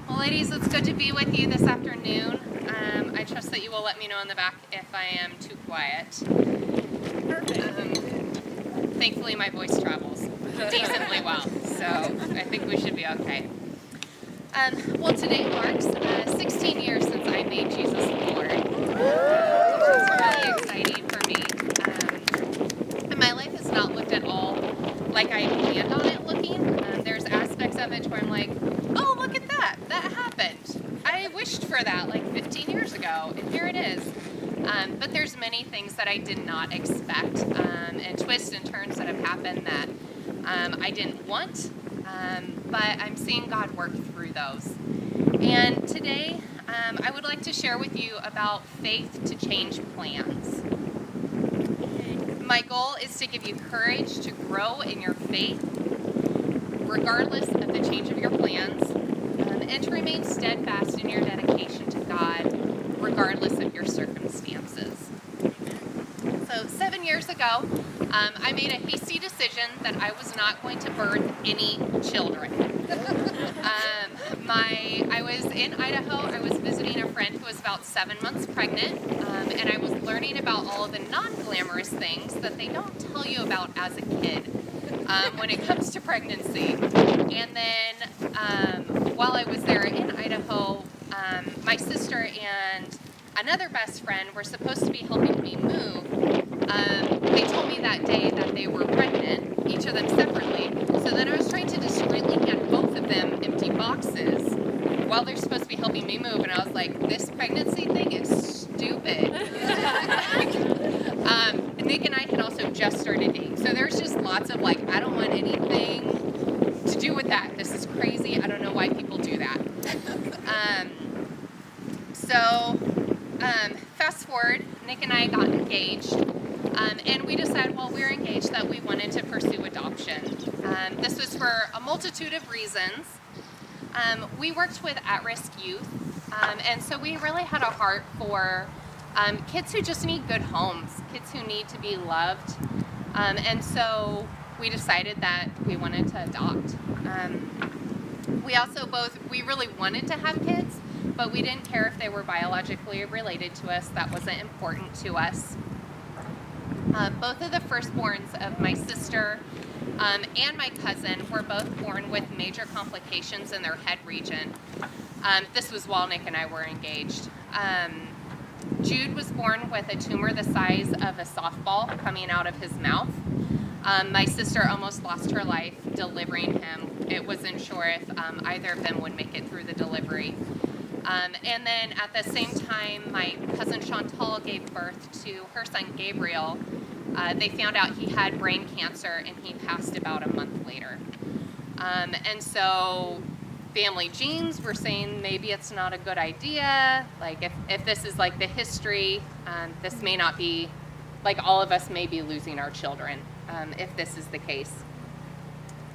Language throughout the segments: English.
Well, ladies, it's good to be with you this afternoon. I trust that you will let me know in the back if I am too quiet. Thankfully, my voice travels decently well, so I think we should be okay. Well, today marks 16 years since I made Jesus Lord, which is really exciting for me. And my life has not looked at all like I planned on it looking. There's aspects of it where I'm like, oh, look at that. That happened. I wished for that like 15 years ago, and here it is. But there's many things that I did not expect, and twists and turns that have happened that I didn't want, but I'm seeing God work through those. And today, I would like to share with you about faith to change plans. My goal is to give you courage to grow in your faith, regardless of the change of your plans, and to remain steadfast in your dedication to God, regardless of your circumstances. So 7 years ago, I made a hasty decision that I was not going to birth any children. I was in Idaho. I was visiting a friend who was about 7 months pregnant, and I was learning about all of the non-glamorous things that they don't tell you about as a kid when it comes to pregnancy. And then while I was there in Idaho, my sister and another best friend were supposed to be helping me move. They told me that day that they were pregnant, each of them separately. So then I was trying to discreetly hand both of them empty boxes while they're supposed to be helping me move. And I was like, this pregnancy thing is stupid. Nick and I had also just started dating. So there's just lots of like, I don't want anything to do with that. This is crazy. I don't know why people do that. Fast forward, Nick and I got engaged, and we decided while we were engaged that we wanted to pursue adoption. This was for a multitude of reasons. We worked with at-risk youth, and so we really had a heart for kids who just need good homes, kids who need to be loved, and so we decided that we wanted to adopt. We really wanted to have kids, but we didn't care if they were biologically related to us. That wasn't important to us. Both of the firstborns of my sister and my cousin were both born with major complications in their head region. This was while Nick and I were engaged. Jude was born with a tumor the size of a softball coming out of his mouth. My sister almost lost her life delivering him. It wasn't sure if either of them would make it through the delivery. And then at the same time, my cousin Chantal gave birth to her son Gabriel. They found out he had brain cancer and he passed about a month later. And so family genes were saying maybe it's not a good idea. Like if this is like the history, this may not be, like all of us may be losing our children if this is the case.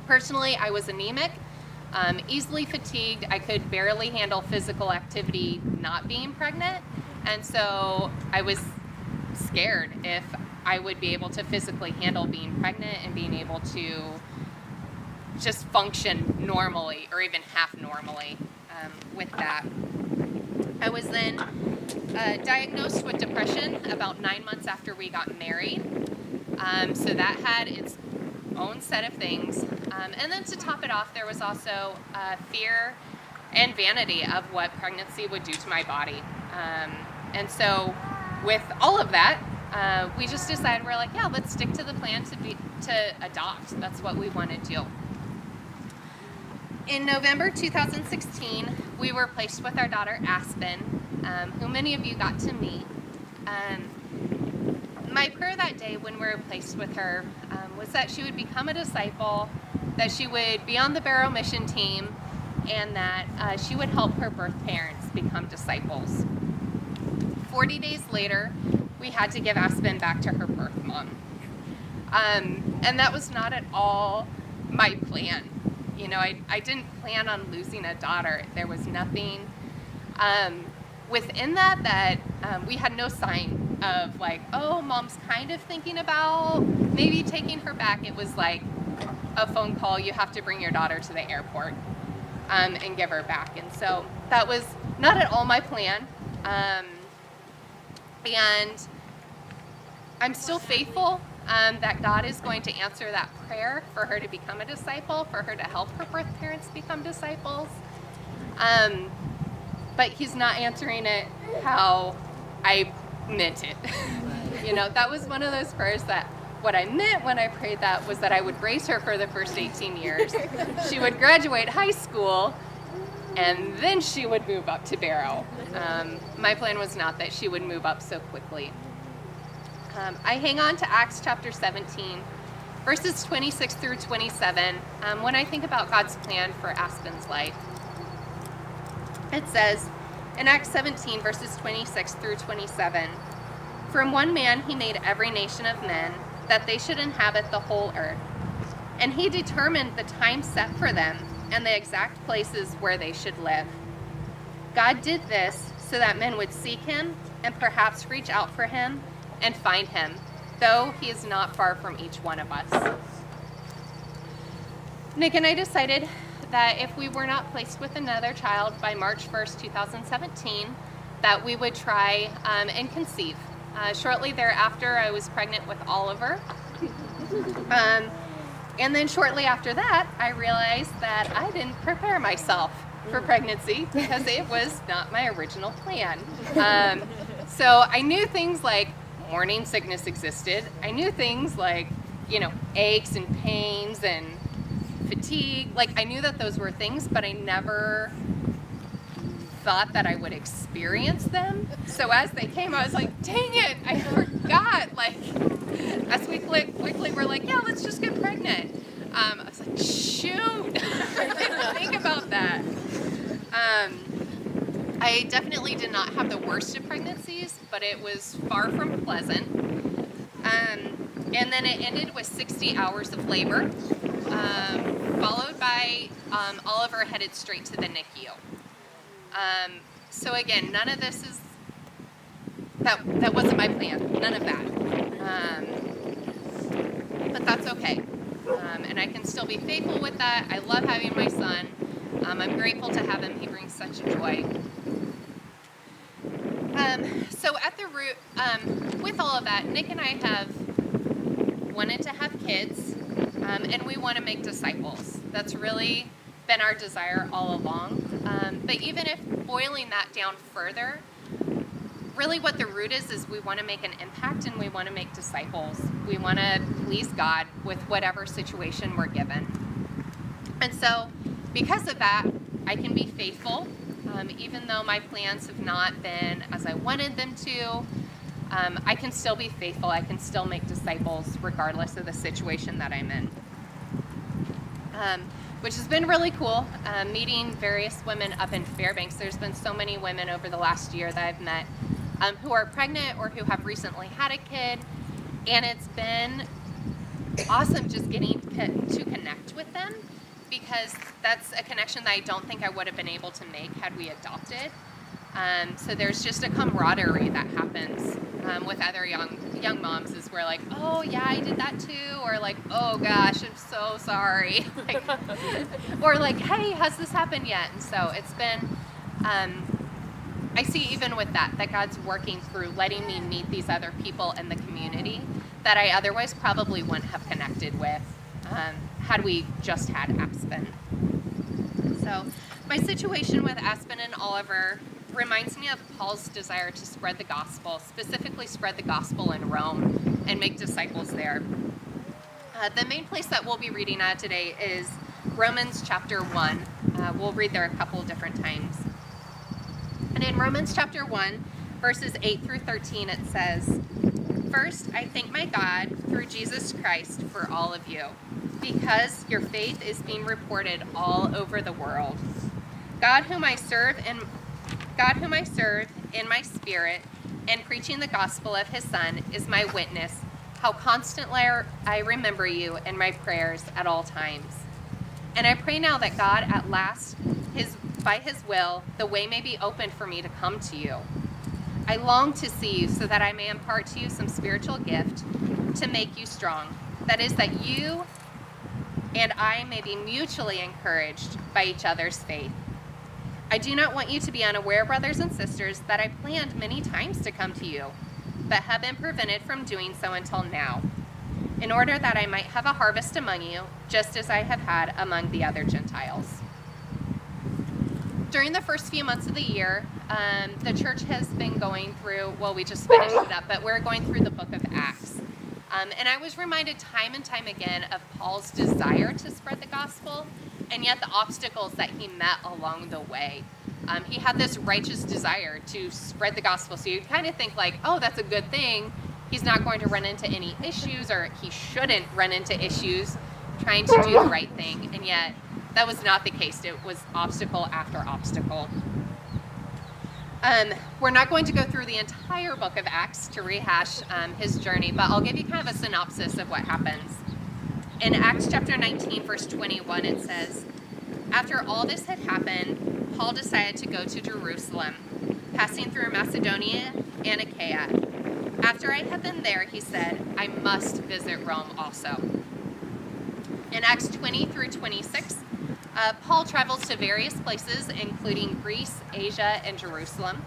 Personally, I was anemic. Easily fatigued. I could barely handle physical activity not being pregnant, and so I was scared if I would be able to physically handle being pregnant and being able to just function normally or even half normally with that. I was then diagnosed with depression about 9 months after we got married, so that had its own set of things. And then to top it off, there was also fear and vanity of what pregnancy would do to my body. And so with all of that, we just decided, we're like, yeah, let's stick to the plan to adopt. That's what we want to do. In November 2016, we were placed with our daughter Aspen, who many of you got to meet. My prayer that day when we were placed with her was that she would become a disciple, that she would be on the Barrow mission team, and that she would help her birth parents become disciples. 40 days later, we had to give Aspen back to her birth mom. And that was not at all my plan. You know, I didn't plan on losing a daughter. There was nothing within that we had no sign of like, oh, mom's kind of thinking about maybe taking her back. It was like a phone call, you have to bring your daughter to the airport. and give her back. And so that was not at all my plan. And I'm still faithful that God is going to answer that prayer for her to become a disciple, for her to help her birth parents become disciples. But he's not answering it how I meant it. That was one of those prayers that what I meant when I prayed that was that I would raise her for the first 18 years. She would graduate high school, and then she would move up to Barrow. My plan was not that she would move up so quickly. I hang on to Acts chapter 17, verses 26 through 27, when I think about God's plan for Aspen's life. It says, in Acts 17, verses 26 through 27, from one man he made every nation of men, that they should inhabit the whole earth. And he determined the time set for them, and the exact places where they should live. God did this so that men would seek him, and perhaps reach out for him, and find him, though he is not far from each one of us. Nick and I decided that if we were not placed with another child by March 1st, 2017, that we would try and conceive. Shortly thereafter, I was pregnant with Oliver. And then shortly after that, I realized that I didn't prepare myself for pregnancy because it was not my original plan. So I knew things like morning sickness existed. I knew things like, aches and pains and fatigue. I knew that those were things, but I never thought that I would experience them. So as they came, I was like, dang it, I forgot. As we quickly were like, yeah, let's just get pregnant. I was like, shoot, I didn't think about that. I definitely did not have the worst of pregnancies, but it was far from pleasant. And then it ended with 60 hours of labor, followed by Oliver headed straight to the NICU. So again, none of this is, that wasn't my plan, none of that. But that's okay. And I can still be faithful with that. I love having my son. I'm grateful to have him. He brings such joy. So at the root, with all of that, Nick and I have wanted to have kids, and we want to make disciples. That's really been our desire all along. But even if boiling that down further, really what the root is we want to make an impact and we want to make disciples. We want to please God with whatever situation we're given. And so because of that, I can be faithful, even though my plans have not been as I wanted them to. I can still be faithful. I can still make disciples regardless of the situation that I'm in. Which has been really cool, meeting various women up in Fairbanks. There's been so many women over the last year that I've met who are pregnant or who have recently had a kid, and it's been awesome just getting to connect with them, because that's a connection that I don't think I would have been able to make had we adopted. So there's just a camaraderie that happens with other young moms, is where like, oh yeah, I did that too, or like, oh gosh, I'm so sorry, or like, hey, has this happened yet? And so it's been, I see even with that God's working through letting me meet these other people in the community that I otherwise probably wouldn't have connected with had we just had Aspen. So my situation with Aspen and Oliver reminds me of Paul's desire to spread the gospel, specifically spread the gospel in Rome and make disciples there. The main place that we'll be reading at today is Romans chapter 1. We'll read there a couple different times. And in Romans chapter 1, verses 8 through 13, it says, "First, I thank my God through Jesus Christ for all of you, because your faith is being reported all over the world. God whom I serve in my spirit and preaching the gospel of his Son is my witness, how constantly I remember you in my prayers at all times. And I pray now that God at last, by his will, the way may be opened for me to come to you. I long to see you so that I may impart to you some spiritual gift to make you strong. That is, that you and I may be mutually encouraged by each other's faith. I do not want you to be unaware, brothers and sisters, that I planned many times to come to you, but have been prevented from doing so until now, in order that I might have a harvest among you, just as I have had among the other Gentiles. During the first few months of the year, the church has been going through, well, we just finished it up, but we're going through the book of Acts. And I was reminded time and time again of Paul's desire to spread the gospel, and yet the obstacles that he met along the way. He had this righteous desire to spread the gospel. So you'd kind of think like, oh, that's a good thing. He's not going to run into any issues, or he shouldn't run into issues trying to do the right thing. And yet that was not the case. It was obstacle after obstacle. We're not going to go through the entire book of Acts to rehash his journey, but I'll give you kind of a synopsis of what happens. In Acts chapter 19, verse 21, it says, "After all this had happened, Paul decided to go to Jerusalem, passing through Macedonia and Achaia. After I had been there, he said, I must visit Rome also." In Acts 20 through 26, Paul travels to various places, including Greece, Asia, and Jerusalem.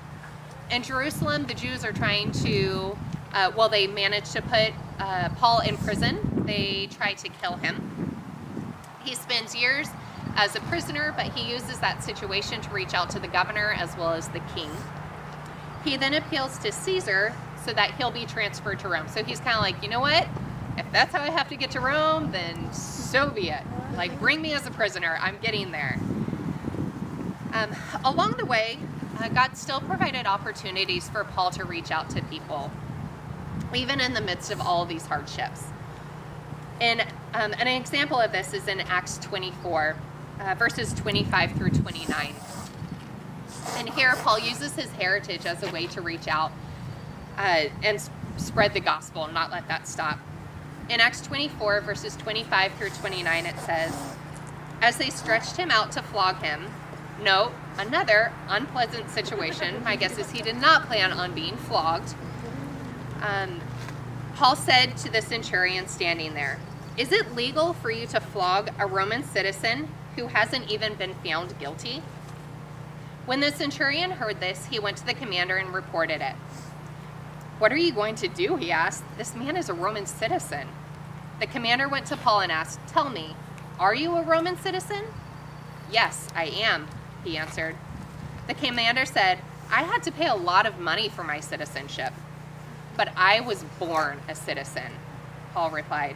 In Jerusalem, the Jews are trying to, they managed to put Paul in prison. They try to kill him. He spends years as a prisoner, but he uses that situation to reach out to the governor as well as the king. He then appeals to Caesar so that he'll be transferred to Rome. So he's kind of like, you know what? If that's how I have to get to Rome, then so be it. Like, bring me as a prisoner. I'm getting there. Along the way, God still provided opportunities for Paul to reach out to people, even in the midst of all of these hardships. And an example of this is in Acts 24, verses 25 through 29. And here, Paul uses his heritage as a way to reach out and spread the gospel and not let that stop. In Acts 24, verses 25 through 29, it says, "As they stretched him out to flog him," note, another unpleasant situation. My guess is he did not plan on being flogged. Paul said to the centurion standing there, "Is it legal for you to flog a Roman citizen who hasn't even been found guilty?" When the centurion heard this, he went to the commander and reported it. "What are you going to do?" he asked. "This man is a Roman citizen." The commander went to Paul and asked, "Tell me, are you a Roman citizen?" "Yes, I am," he answered. The commander said, "I had to pay a lot of money for my citizenship, but I was born a citizen," Paul replied.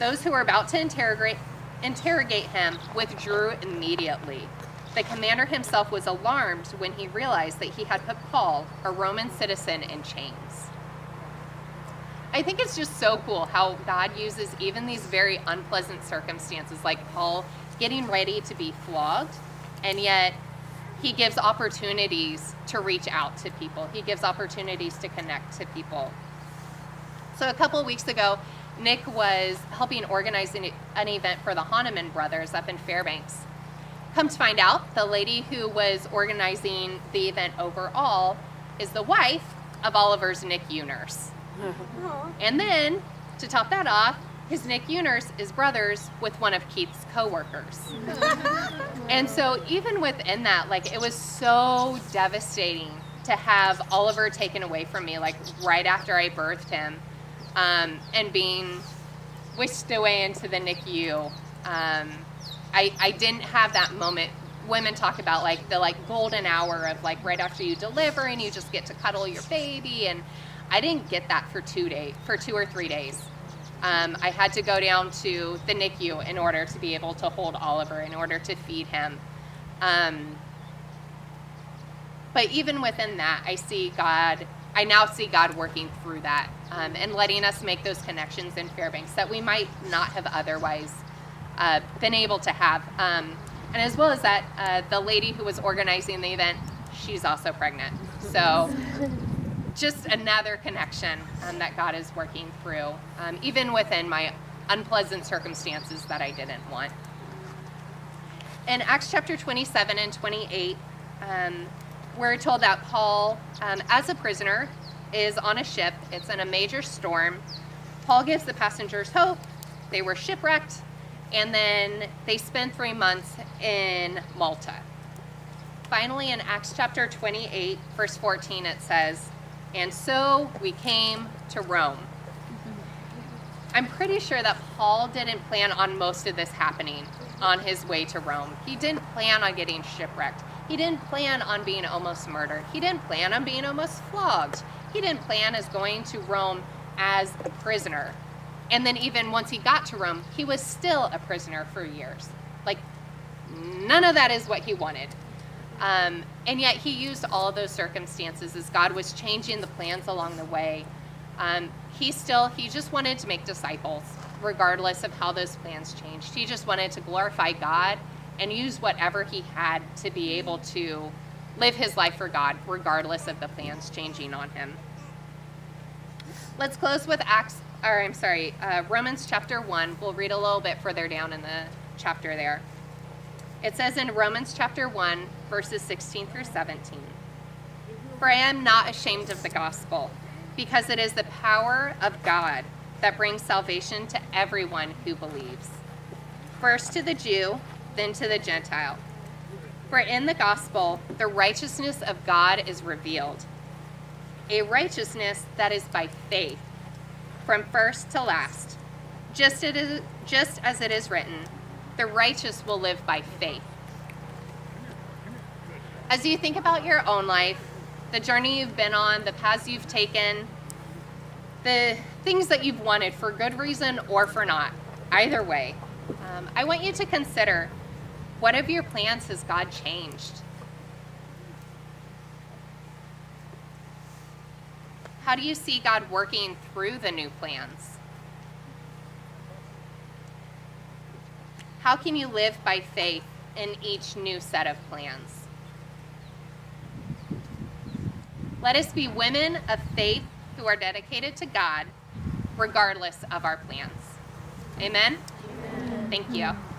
Those who were about to interrogate him withdrew immediately. The commander himself was alarmed when he realized that he had put Paul, a Roman citizen, in chains. I think it's just so cool how God uses even these very unpleasant circumstances, like Paul getting ready to be flogged, and yet he gives opportunities to reach out to people. He gives opportunities to connect to people. So a couple of weeks ago, Nick was helping organize an event for the Hahnemann brothers up in Fairbanks. Come to find out, the lady who was organizing the event overall is the wife of Oliver's NICU nurse. And then, to top that off, his NICU nurse is brothers with one of Keith's coworkers. And so even within that, like, it was so devastating to have Oliver taken away from me, like right after I birthed him, and being whisked away into the NICU. I didn't have that moment. Women talk about like the golden hour of like right after you deliver and you just get to cuddle your baby, and I didn't get that for 2 or 3 days. I had to go down to the NICU in order to be able to hold Oliver, in order to feed him. But even within that, I now see God working through that, and letting us make those connections in Fairbanks that we might not have otherwise been able to have. And as well as that, the lady who was organizing the event, she's also pregnant. So just another connection that God is working through, even within my unpleasant circumstances that I didn't want. In Acts chapter 27 and 28, we're told that Paul, as a prisoner, is on a ship. It's in a major storm. Paul gives the passengers hope. They were shipwrecked, And then they spend 3 months in Malta. Finally, in Acts chapter 28, verse 14, it says, "And so we came to Rome." I'm pretty sure that Paul didn't plan on most of this happening on his way to Rome. He didn't plan on getting shipwrecked. He didn't plan on being almost murdered. He didn't plan on being almost flogged. He didn't plan as going to Rome as a prisoner. And then even once he got to Rome, he was still a prisoner for years. Like, none of that is what he wanted. And yet he used all of those circumstances as God was changing the plans along the way. He just wanted to make disciples, regardless of how those plans changed. He just wanted to glorify God and use whatever he had to be able to live his life for God, regardless of the plans changing on him. Let's close with Romans chapter 1. We'll read a little bit further down in the chapter there. It says in Romans chapter 1, verses 16 through 17, "For I am not ashamed of the gospel, because it is the power of God that brings salvation to everyone who believes. First to the Jew, then to the Gentile. For in the gospel, the righteousness of God is revealed, a righteousness that is by faith, from first to last. Just as it is written, the righteous will live by faith." As you think about your own life, the journey you've been on, the paths you've taken, the things that you've wanted for good reason or for not, either way, I want you to consider, what of your plans has God changed? How do you see God working through the new plans? How can you live by faith in each new set of plans? Let us be women of faith who are dedicated to God, regardless of our plans. Amen? Amen. Thank you.